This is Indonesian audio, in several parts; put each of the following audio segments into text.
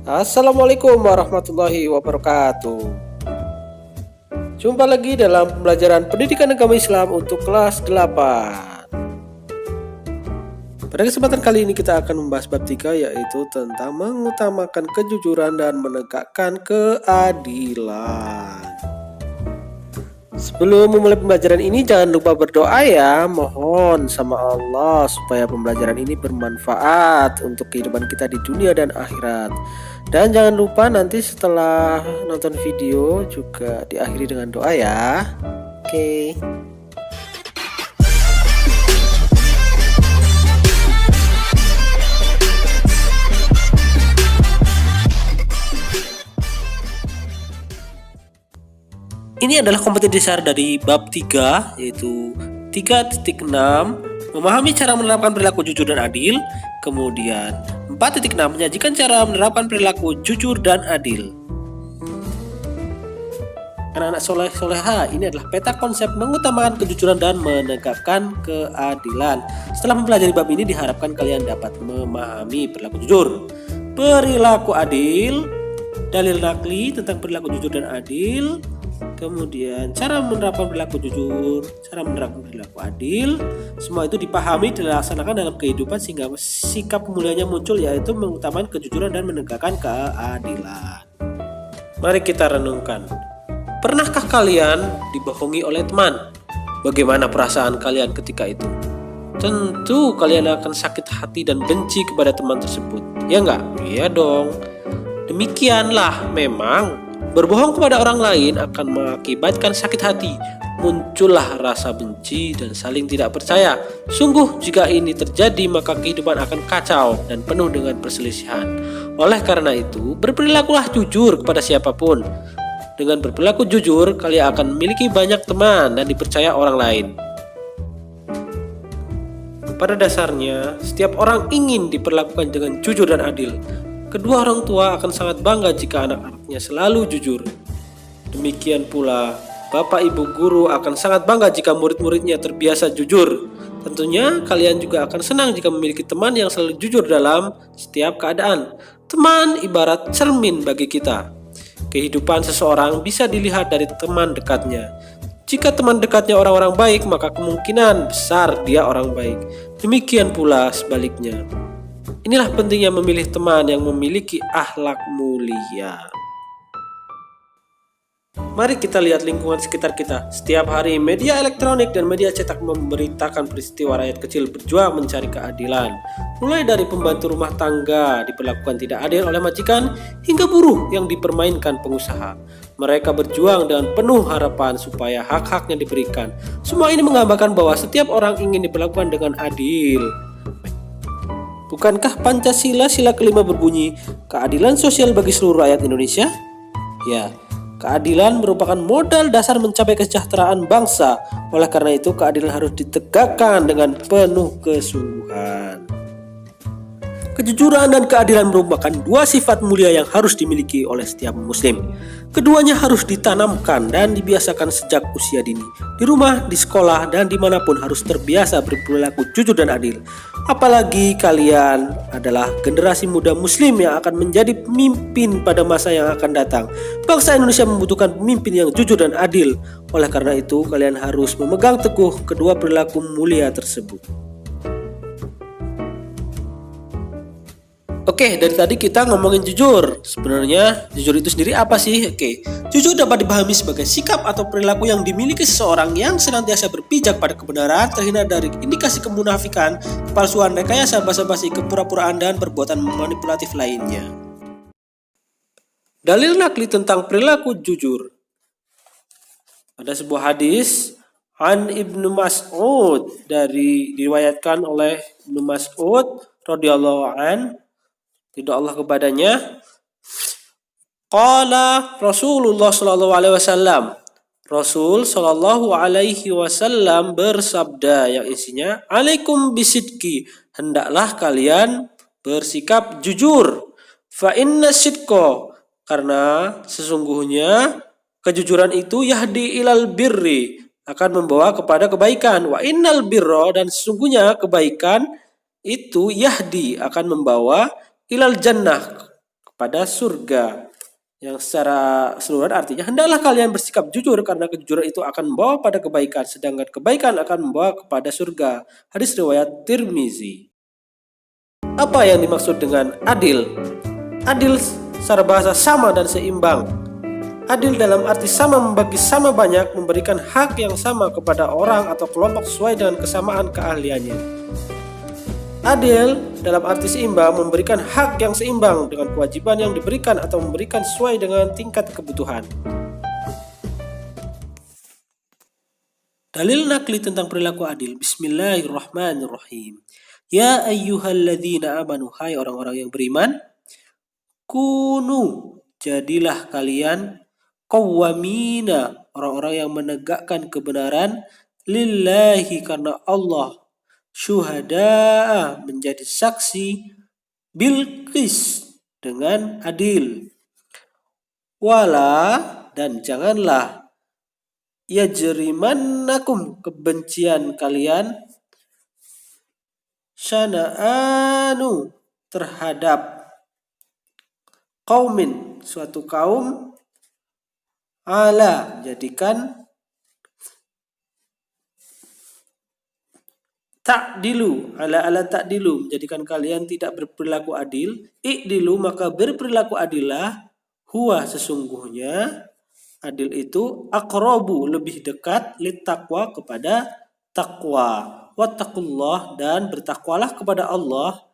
Assalamualaikum warahmatullahi wabarakatuh. Jumpa lagi dalam pembelajaran pendidikan agama Islam untuk kelas 8. Pada kesempatan kali ini kita akan membahas bab 3, yaitu tentang mengutamakan kejujuran dan menegakkan keadilan. Sebelum memulai pembelajaran ini, jangan lupa berdoa ya. Mohon sama Allah supaya pembelajaran ini bermanfaat untuk kehidupan kita di dunia dan akhirat. Dan jangan lupa nanti setelah nonton video juga diakhiri dengan doa ya. Oke. Ini adalah kompetisi dasar dari bab 3, yaitu 3.6, memahami cara menerapkan perilaku jujur dan adil. Kemudian 4.6, menyajikan cara menerapkan perilaku jujur dan adil. Anak-anak soleh-soleha, ini adalah peta konsep mengutamakan kejujuran dan menegakkan keadilan. Setelah mempelajari bab ini, diharapkan kalian dapat memahami perilaku jujur, perilaku adil, dalil nakli tentang perilaku jujur dan adil, kemudian cara menerapkan perilaku jujur, cara menerapkan perilaku adil. Semua itu dipahami dan dilaksanakan dalam kehidupan sehingga sikap mulianya muncul, yaitu mengutamakan kejujuran dan menegakkan keadilan. Mari kita renungkan. Pernahkah kalian dibohongi oleh teman? Bagaimana perasaan kalian ketika itu? Tentu kalian akan sakit hati dan benci kepada teman tersebut. Ya enggak? Iya dong. Demikianlah memang berbohong kepada orang lain akan mengakibatkan sakit hati, muncullah rasa benci dan saling tidak percaya. Sungguh jika ini terjadi maka kehidupan akan kacau dan penuh dengan perselisihan. Oleh karena itu, berperilakulah jujur kepada siapapun. Dengan berperilaku jujur, kalian akan memiliki banyak teman dan dipercaya orang lain. Pada dasarnya, setiap orang ingin diperlakukan dengan jujur dan adil. Kedua orang tua akan sangat bangga jika anak-anaknya selalu jujur. Demikian pula, bapak ibu guru akan sangat bangga jika murid-muridnya terbiasa jujur. Tentunya kalian juga akan senang jika memiliki teman yang selalu jujur dalam setiap keadaan. Teman ibarat cermin bagi kita. Kehidupan seseorang bisa dilihat dari teman dekatnya. Jika teman dekatnya orang-orang baik, maka kemungkinan besar dia orang baik. Demikian pula sebaliknya. Inilah pentingnya memilih teman yang memiliki akhlak mulia. Mari kita lihat lingkungan sekitar kita. Setiap hari media elektronik dan media cetak memberitakan peristiwa rakyat kecil berjuang mencari keadilan. Mulai dari pembantu rumah tangga diperlakukan tidak adil oleh majikan, hingga buruh yang dipermainkan pengusaha. Mereka berjuang dengan penuh harapan supaya hak-haknya diberikan. Semua ini menggambarkan bahwa setiap orang ingin diperlakukan dengan adil. Bukankah Pancasila sila kelima berbunyi, keadilan sosial bagi seluruh rakyat Indonesia? Ya, keadilan merupakan modal dasar mencapai kesejahteraan bangsa. Oleh karena itu, keadilan harus ditegakkan dengan penuh kesungguhan. Kejujuran dan keadilan merupakan dua sifat mulia yang harus dimiliki oleh setiap muslim. Keduanya harus ditanamkan dan dibiasakan sejak usia dini. Di rumah, di sekolah, dan dimanapun harus terbiasa berperilaku jujur dan adil. Apalagi kalian adalah generasi muda muslim yang akan menjadi pemimpin pada masa yang akan datang. Bangsa Indonesia membutuhkan pemimpin yang jujur dan adil. Oleh karena itu, kalian harus memegang teguh kedua perilaku mulia tersebut. Oke, dari tadi kita ngomongin jujur. Sebenarnya jujur itu sendiri apa sih? Oke, jujur dapat dipahami sebagai sikap atau perilaku yang dimiliki seseorang yang senantiasa berpijak pada kebenaran, terhindar dari indikasi kemunafikan, kepalsuan, rekayasa, basa-basi, kepura-puraan, dan perbuatan manipulatif lainnya. Dalil nakli tentang perilaku jujur. Ada sebuah hadis An Ibnu Mas'ud, diriwayatkan oleh Ibnu Mas'ud radhiyallahu an, ridha Allah kepadanya. Qala Rasulullah sallallahu alaihi wasallam. Rasul sallallahu alaihi wasallam bersabda yang isinya, "Alaikum bisidqi, hendaklah kalian bersikap jujur. Fa inna sidqa, karena sesungguhnya kejujuran itu yahdi ilal birri, akan membawa kepada kebaikan. Wa innal birra, dan sesungguhnya kebaikan itu yahdi akan membawa ilal jannah, pada surga. Yang secara keseluruhan artinya, hendaklah kalian bersikap jujur karena kejujuran itu akan membawa pada kebaikan, sedangkan kebaikan akan membawa kepada surga. Hadis riwayat Tirmizi. Apa yang dimaksud dengan adil? Adil secara bahasa sama dan seimbang. Adil dalam arti sama, membagi sama banyak, memberikan hak yang sama kepada orang atau kelompok sesuai dengan kesamaan keahliannya. Adil dalam arti seimbang, memberikan hak yang seimbang dengan kewajiban yang diberikan atau memberikan sesuai dengan tingkat kebutuhan. Dalil nakli tentang perilaku adil. Bismillahirrahmanirrahim. Ya ayyuhalladzina amanu, hai orang-orang yang beriman, kunu, jadilah kalian, qawwamina, orang-orang yang menegakkan kebenaran, lillahi, karena Allah, syuhada'a, menjadi saksi, bilqis, dengan adil, wala, dan janganlah, yajrimannakum, kebencian kalian, syana'anu, terhadap qaumin, suatu kaum, ala, jadikan, ta'dilu, ala ta'dilu, menjadikan kalian tidak berperilaku adil, i'dilu, maka berperilaku adillah, huwa, sesungguhnya adil itu, aqrabu, lebih dekat, littaqwa, kepada takwa, wattaqullah, dan bertakwalah kepada Allah,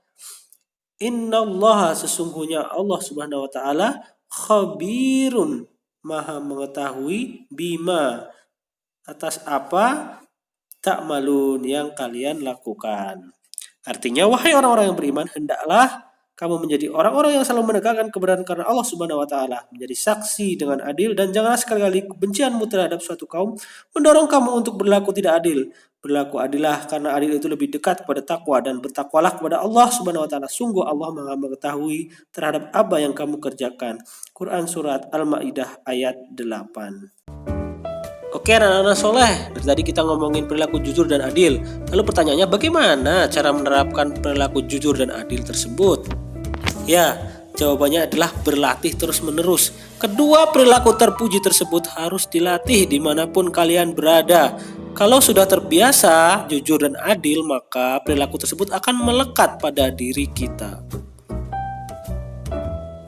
innallaha, sesungguhnya Allah subhanahu wa ta'ala, khabirun, maha mengetahui, bima, atas apa, ta'malun, yang kalian lakukan. Artinya, wahai orang-orang yang beriman, hendaklah kamu menjadi orang-orang yang selalu menegakkan kebenaran karena Allah subhanahu wa ta'ala, menjadi saksi dengan adil, dan janganlah sekali-kali kebencianmu terhadap suatu kaum mendorong kamu untuk berlaku tidak adil. Berlaku adillah karena adil itu lebih dekat kepada takwa, dan bertakwalah kepada Allah subhanahu wa ta'ala. Sungguh Allah maha mengetahui terhadap apa yang kamu kerjakan. Quran Surat Al-Ma'idah ayat 8. Oke anak-anak soleh, dari tadi kita ngomongin perilaku jujur dan adil. Lalu pertanyaannya, bagaimana cara menerapkan perilaku jujur dan adil tersebut? Ya, jawabannya adalah berlatih terus-menerus. Kedua perilaku terpuji tersebut harus dilatih dimanapun kalian berada. Kalau sudah terbiasa jujur dan adil, maka perilaku tersebut akan melekat pada diri kita.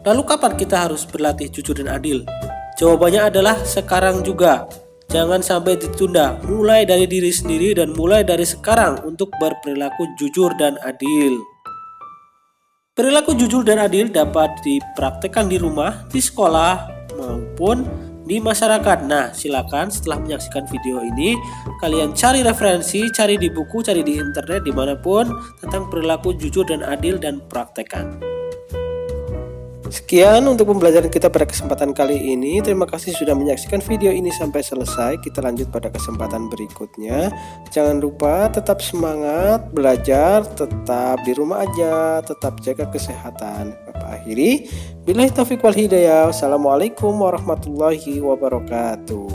Lalu kapan kita harus berlatih jujur dan adil? Jawabannya adalah sekarang juga. Jangan sampai ditunda, mulai dari diri sendiri dan mulai dari sekarang untuk berperilaku jujur dan adil. Perilaku jujur dan adil dapat dipraktekkan di rumah, di sekolah, maupun di masyarakat. Nah, silakan setelah menyaksikan video ini, kalian cari referensi, cari di buku, cari di internet, dimanapun, tentang perilaku jujur dan adil, dan praktekkan. Sekian untuk pembelajaran kita pada kesempatan kali ini. Terima kasih sudah menyaksikan video ini sampai selesai. Kita lanjut pada kesempatan berikutnya. Jangan lupa tetap semangat belajar, tetap di rumah aja, tetap jaga kesehatan. Bapak akhiri, billahi taufiq wal hidayah. Wassalamualaikum warahmatullahi wabarakatuh.